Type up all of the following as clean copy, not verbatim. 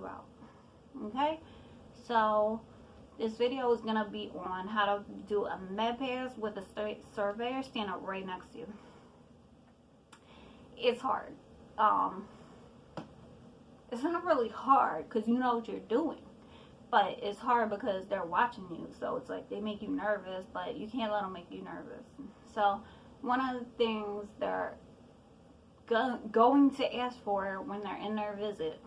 you out. Okay, so this video is going to be on how to do a med pass with a state surveyor standing up right next to you. It's hard. It's not really hard because you know what you're doing, but it's hard because they're watching you, so it's like they make you nervous, but you can't let them make you nervous. So one of the things they're going to ask for when they're in their visit,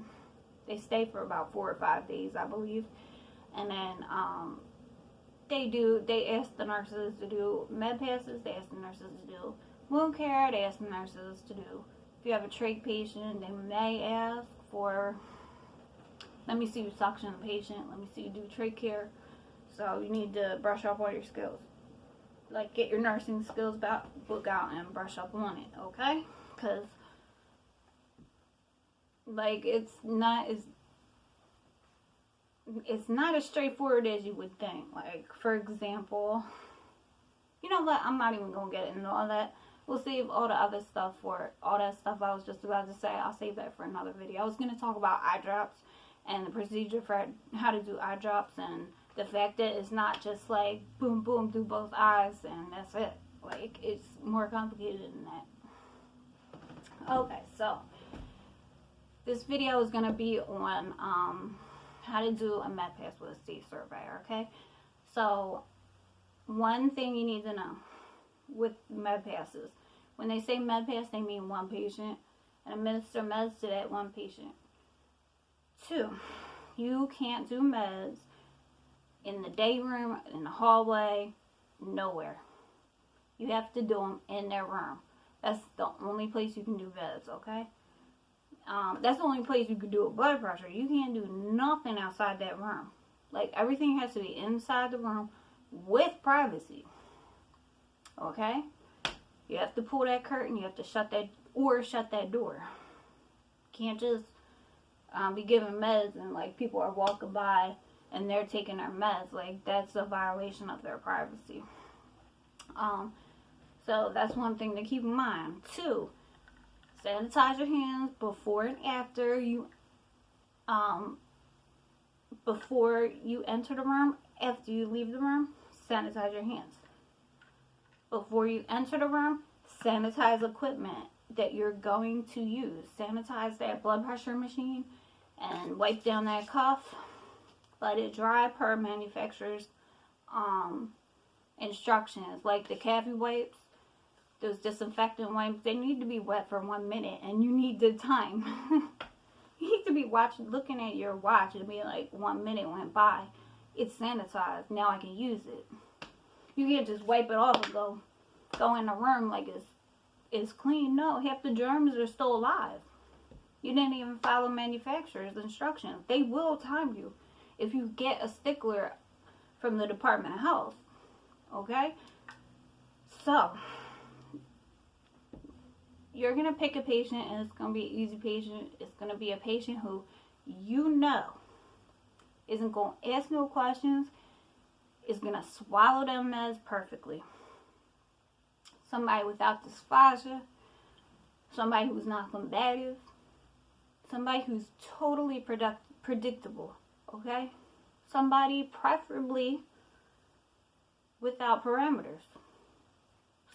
they stay for about 4 or 5 days, I believe, and then they ask the nurses to do med passes, they ask the nurses to do wound care, they ask the nurses to do, if you have a trach patient, they may ask for, let me see you suction the patient, let me see you do trach care. So you need to brush up all your skills, like get your nursing skills book out and brush up on it, okay? Because like it's not as straightforward as you would think. Like, for example, you know what, I'm not even gonna get into all that. We'll save all the other stuff for all that stuff I was just about to say. I'll save that for another video. I was gonna talk about eye drops and the procedure for how to do eye drops, and the fact that it's not just like boom boom through both eyes and that's it. Like, it's more complicated than that. Okay, so this video is going to be on how to do a med pass with a state surveyor, okay? So one thing you need to know with med passes, when they say med pass, they mean one patient and administer meds to that one patient. 2, you can't do meds in the day room, in the hallway, nowhere. You have to do them in their room. That's the only place you can do meds, okay? That's the only place you can do a blood pressure. You can't do nothing outside that room. Like, everything has to be inside the room with privacy, okay? You have to pull that curtain, you have to shut that door. Can't just be giving meds and like people are walking by and they're taking their meds. Like, that's a violation of their privacy. So that's one thing to keep in mind. 2, sanitize your hands before and after you enter the room. After you leave the room, sanitize your hands. Before you enter the room, sanitize equipment that you're going to use. Sanitize that blood pressure machine and wipe down that cuff. Let it dry per manufacturer's instructions. Like the Cavi wipes, those disinfectant wipes, they need to be wet for 1 minute, and you need the time. You need to be looking at your watch and be like, 1 minute went by, it's sanitized, now I can use it. You can't just wipe it off and go in the room like it's clean. No, half the germs are still alive. You didn't even follow manufacturer's instructions. They will time you if you get a stickler from the Department of Health, okay? So you're going to pick a patient, and it's going to be an easy patient. It's going to be a patient who you know isn't going to ask no questions, is going to swallow them meds perfectly. Somebody without dysphagia, somebody who's not combative, somebody who's totally predictable, okay? Somebody preferably without parameters.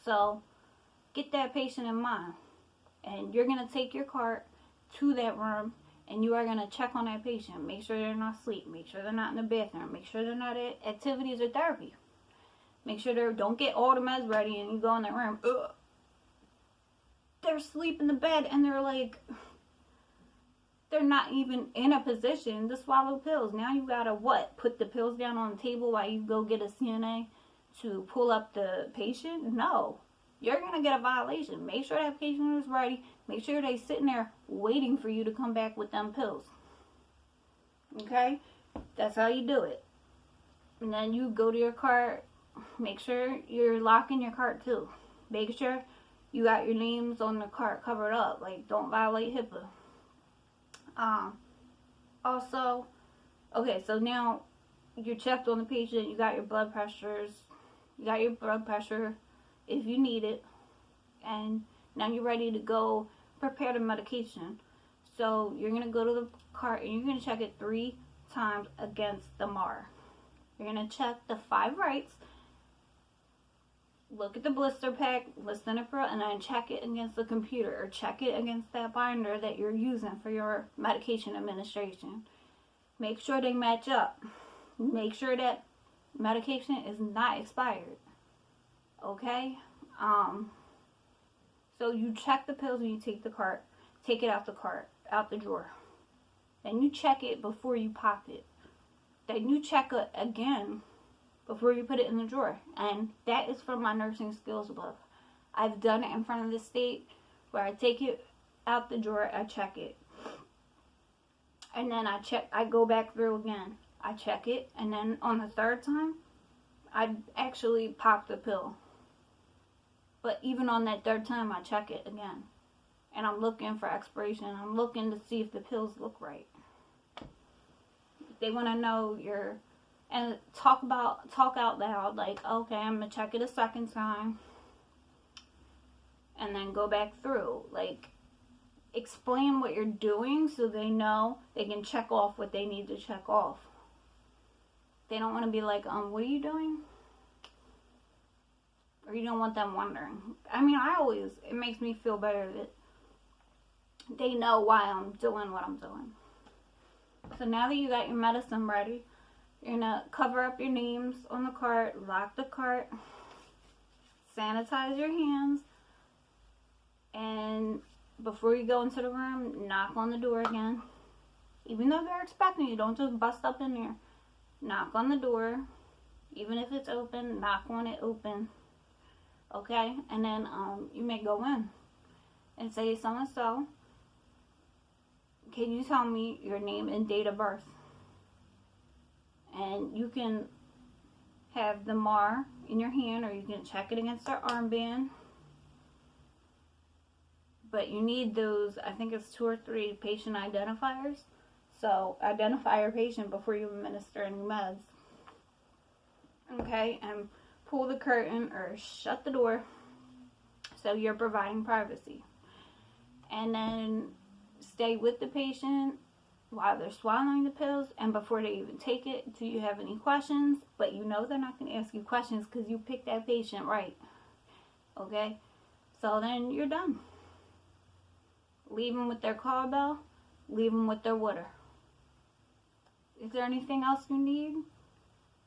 So get that patient in mind. And you're going to take your cart to that room, and you are going to check on that patient. Make sure they're not asleep. Make sure they're not in the bathroom. Make sure they're not at activities or therapy. Make sure they don't get all the meds ready and you go in that room. Ugh. They're asleep in the bed and they're like, they're not even in a position to swallow pills. Now you gotta what? Put the pills down on the table while you go get a CNA to pull up the patient? No. You're going to get a violation. Make sure that patient is ready. Make sure they're sitting there waiting for you to come back with them pills. Okay? That's how you do it. And then you go to your cart. Make sure you're locking your cart too. Make sure you got your names on the cart covered up. Like, don't violate HIPAA. Also, okay, so now you checked on the patient. You got your blood pressures. You got your blood pressure if you need it, and now you're ready to go prepare the medication. So you're going to go to the cart and you're going to check it 3 times against the MAR. You're going to check the 5 rights, look at the blister pack, listen it for, and then check it against the computer, or check it against that binder that you're using for your medication administration. Make sure they match up. Make sure that medication is not expired. Okay? So you check the pills when you take the cart, take it out the drawer. Then you check it before you pop it. Then you check it again before you put it in the drawer. And that is from my nursing skills book. I've done it in front of the state where I take it out the drawer, I check it. And then I go back through again. I check it, and then on the 3rd time, I actually pop the pill. But even on that 3rd time, I check it again. And I'm looking for expiration. I'm looking to see if the pills look right. They want to know and talk out loud, like, okay, I'm going to check it a 2nd time. And then go back through. Like, explain what you're doing so they know they can check off what they need to check off. They don't want to be like, what are you doing? Or you don't want them wondering. I mean, it makes me feel better that they know why I'm doing what I'm doing. So now that you got your medicine ready, you're going to cover up your names on the cart, lock the cart, sanitize your hands, and before you go into the room, knock on the door again. Even though they're expecting you, don't just bust up in there. Knock on the door. Even if it's open, knock on it open. Okay? And then you may go in and say, so-and-so, can you tell me your name and date of birth? And you can have the MAR in your hand, or you can check it against their armband. But you need those, I think it's 2 or 3 patient identifiers. So identify your patient before you administer any meds. Okay, and pull the curtain or shut the door so you're providing privacy. And then stay with the patient while they're swallowing the pills and before they even take it. Do you have any questions? But you know they're not going to ask you questions because you picked that patient right. Okay, so then you're done. Leave them with their call bell. Leave them with their water. Is there anything else you need,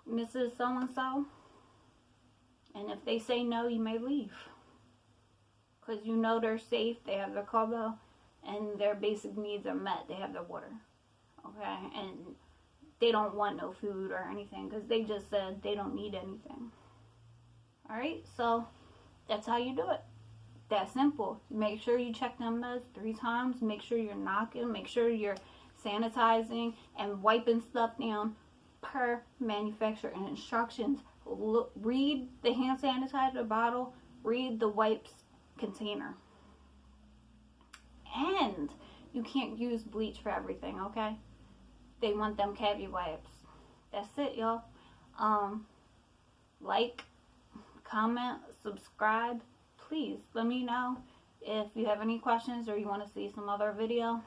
Mrs. So-and-so? And if they say no, you may leave. Because you know they're safe, they have their call bell, and their basic needs are met. They have their water. Okay? And they don't want no food or anything because they just said they don't need anything. Alright? So, that's how you do it. That simple. Make sure you check them meds 3 times. Make sure you're knocking. Make sure you're sanitizing and wiping stuff down per manufacturer and instructions. Read the hand sanitizer bottle. Read the wipes container. And you can't use bleach for everything, okay? They want them cavi wipes. That's it, y'all. Like, comment, subscribe. Please let me know if you have any questions or you want to see some other video.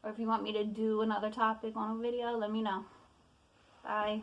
Or if you want me to do another topic on a video, let me know. Bye.